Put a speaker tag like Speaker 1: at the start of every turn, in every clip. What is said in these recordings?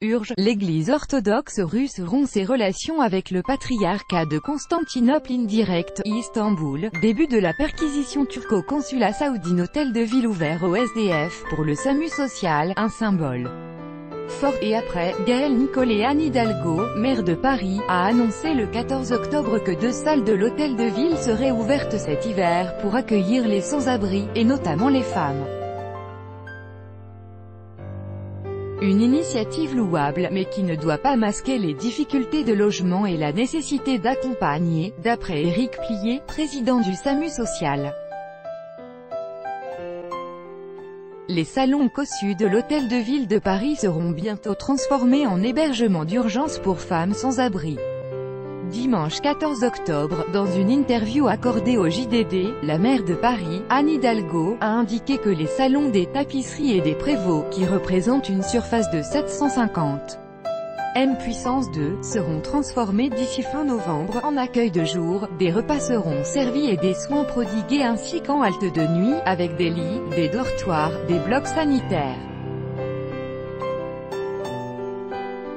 Speaker 1: Urge, l'Église orthodoxe russe rompt ses relations avec le patriarcat de Constantinople indirect, Istanbul, début de la perquisition turque au consulat saoudien hôtel de ville ouvert au SDF, pour le SAMU social, un symbole fort. Et après, Gaël Nicole et Anne Hidalgo, maire de Paris, a annoncé le 14 octobre que 2 salles de l'hôtel de ville seraient ouvertes cet hiver, pour accueillir les sans-abri, et notamment les femmes. Une initiative louable, mais qui ne doit pas masquer les difficultés de logement et la nécessité d'accompagner, d'après Éric Plié, président du SAMU social. Les salons cossus de l'hôtel de ville de Paris seront bientôt transformés en hébergement d'urgence pour femmes sans abri. Dimanche 14 octobre, dans une interview accordée au JDD, la maire de Paris, Anne Hidalgo, a indiqué que les salons des tapisseries et des prévôts, qui représentent une surface de 750 m puissance 2, seront transformés d'ici fin novembre en accueil de jour, des repas seront servis et des soins prodigués ainsi qu'en halte de nuit, avec des lits, des dortoirs, des blocs sanitaires.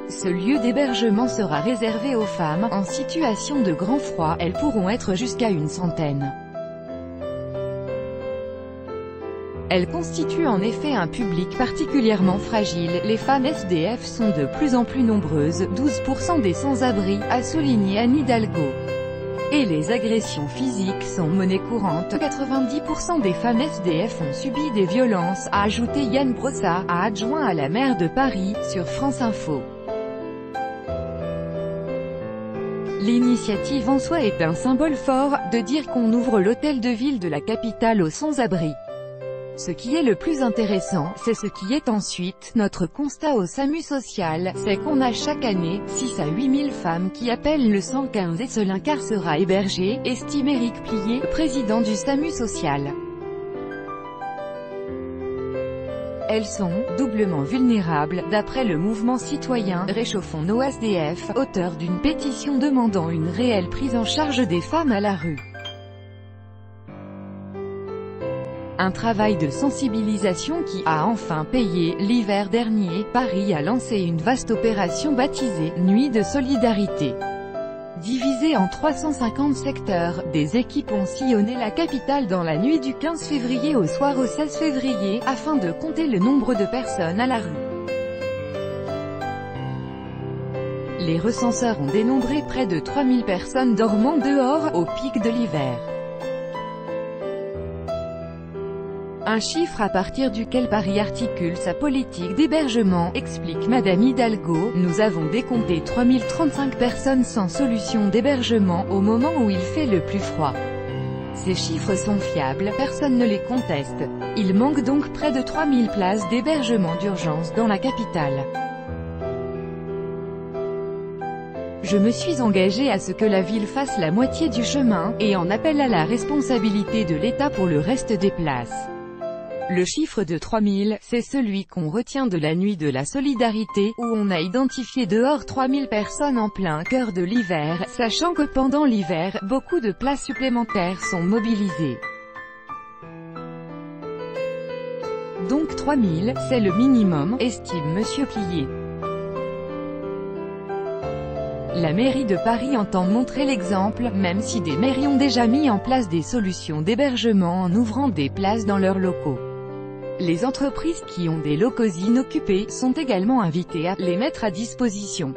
Speaker 1: Ce lieu d'hébergement sera réservé aux femmes en situation de grand froid, elles pourront être jusqu'à une centaine. Elles constituent en effet un public particulièrement fragile, les femmes SDF sont de plus en plus nombreuses, 12% des sans-abri, a souligné Anne Hidalgo. Et les agressions physiques sont monnaie courante, 90% des femmes SDF ont subi des violences, a ajouté Yann Brossat, adjoint à la maire de Paris, sur France Info. L'initiative en soi est un symbole fort, de dire qu'on ouvre l'hôtel de ville de la capitale aux sans-abri. Ce qui est le plus intéressant, c'est ce qui est ensuite. Notre constat au SAMU social, c'est qu'on a chaque année, 6 à 8 000 femmes qui appellent le 115 et seul un quart sera hébergé, estime Éric Plié, président du SAMU social. Elles sont doublement vulnérables, d'après le mouvement citoyen Réchauffons nos SDF, auteur d'une pétition demandant une réelle prise en charge des femmes à la rue. Un travail de sensibilisation qui a enfin payé. L'hiver dernier, Paris a lancé une vaste opération baptisée « Nuit de solidarité ». Divisée en 350 secteurs, des équipes ont sillonné la capitale dans la nuit du 15 février au soir au 16 février, afin de compter le nombre de personnes à la rue. Les recenseurs ont dénombré près de 3000 personnes dormant dehors, au pic de l'hiver. Un chiffre à partir duquel Paris articule sa politique d'hébergement, explique Madame Hidalgo. Nous avons décompté 3035 personnes sans solution d'hébergement, au moment où il fait le plus froid. Ces chiffres sont fiables, personne ne les conteste. Il manque donc près de 3000 places d'hébergement d'urgence dans la capitale. Je me suis engagée à ce que la ville fasse la moitié du chemin, et en appelle à la responsabilité de l'État pour le reste des places. Le chiffre de 3000, c'est celui qu'on retient de la nuit de la solidarité, où on a identifié dehors 3000 personnes en plein cœur de l'hiver, sachant que pendant l'hiver, beaucoup de places supplémentaires sont mobilisées. Donc 3000, c'est le minimum, estime Monsieur Plié. La mairie de Paris entend montrer l'exemple, même si des mairies ont déjà mis en place des solutions d'hébergement en ouvrant des places dans leurs locaux. Les entreprises qui ont des locaux inoccupés sont également invitées à les mettre à disposition.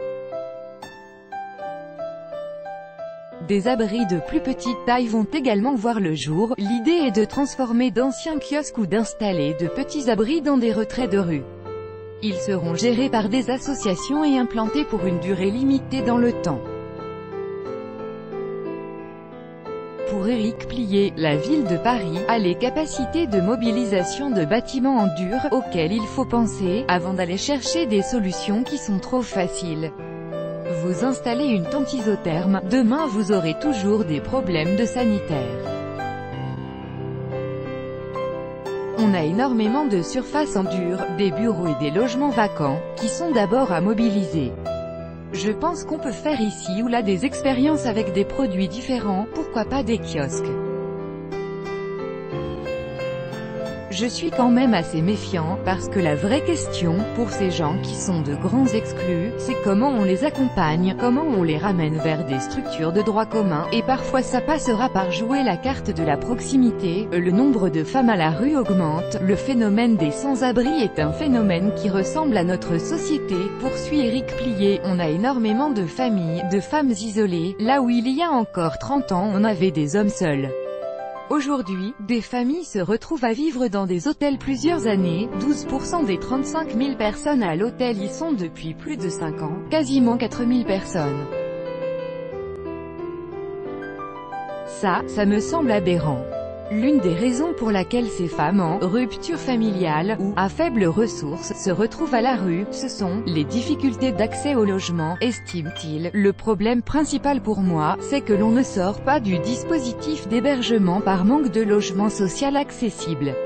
Speaker 1: Des abris de plus petite taille vont également voir le jour. L'idée est de transformer d'anciens kiosques ou d'installer de petits abris dans des retraits de rue. Ils seront gérés par des associations et implantés pour une durée limitée dans le temps. Pour Éric Plié, la ville de Paris a les capacités de mobilisation de bâtiments en dur, auxquels il faut penser, avant d'aller chercher des solutions qui sont trop faciles. Vous installez une tente isotherme, demain vous aurez toujours des problèmes de sanitaire. On a énormément de surfaces en dur, des bureaux et des logements vacants, qui sont d'abord à mobiliser. Je pense qu'on peut faire ici ou là des expériences avec des produits différents, pourquoi pas des kiosques. je suis quand même assez méfiant, parce que la vraie question, pour ces gens qui sont de grands exclus, c'est comment on les accompagne, comment on les ramène vers des structures de droit commun, et parfois ça passera par jouer la carte de la proximité. Le nombre de femmes à la rue augmente, le phénomène des sans-abri est un phénomène qui ressemble à notre société, poursuit Éric Plié. On a énormément de familles, de femmes isolées, là où il y a encore 30 ans on avait des hommes seuls. Aujourd'hui, des familles se retrouvent à vivre dans des hôtels plusieurs années, 12% des 35 000 personnes à l'hôtel y sont depuis plus de 5 ans, quasiment 4 000 personnes. Ça me semble aberrant. L'une des raisons pour laquelle ces femmes en rupture familiale ou à faibles ressources se retrouvent à la rue, ce sont les difficultés d'accès au logement, estime-t-il. Le problème principal pour moi, c'est que l'on ne sort pas du dispositif d'hébergement par manque de logement social accessible.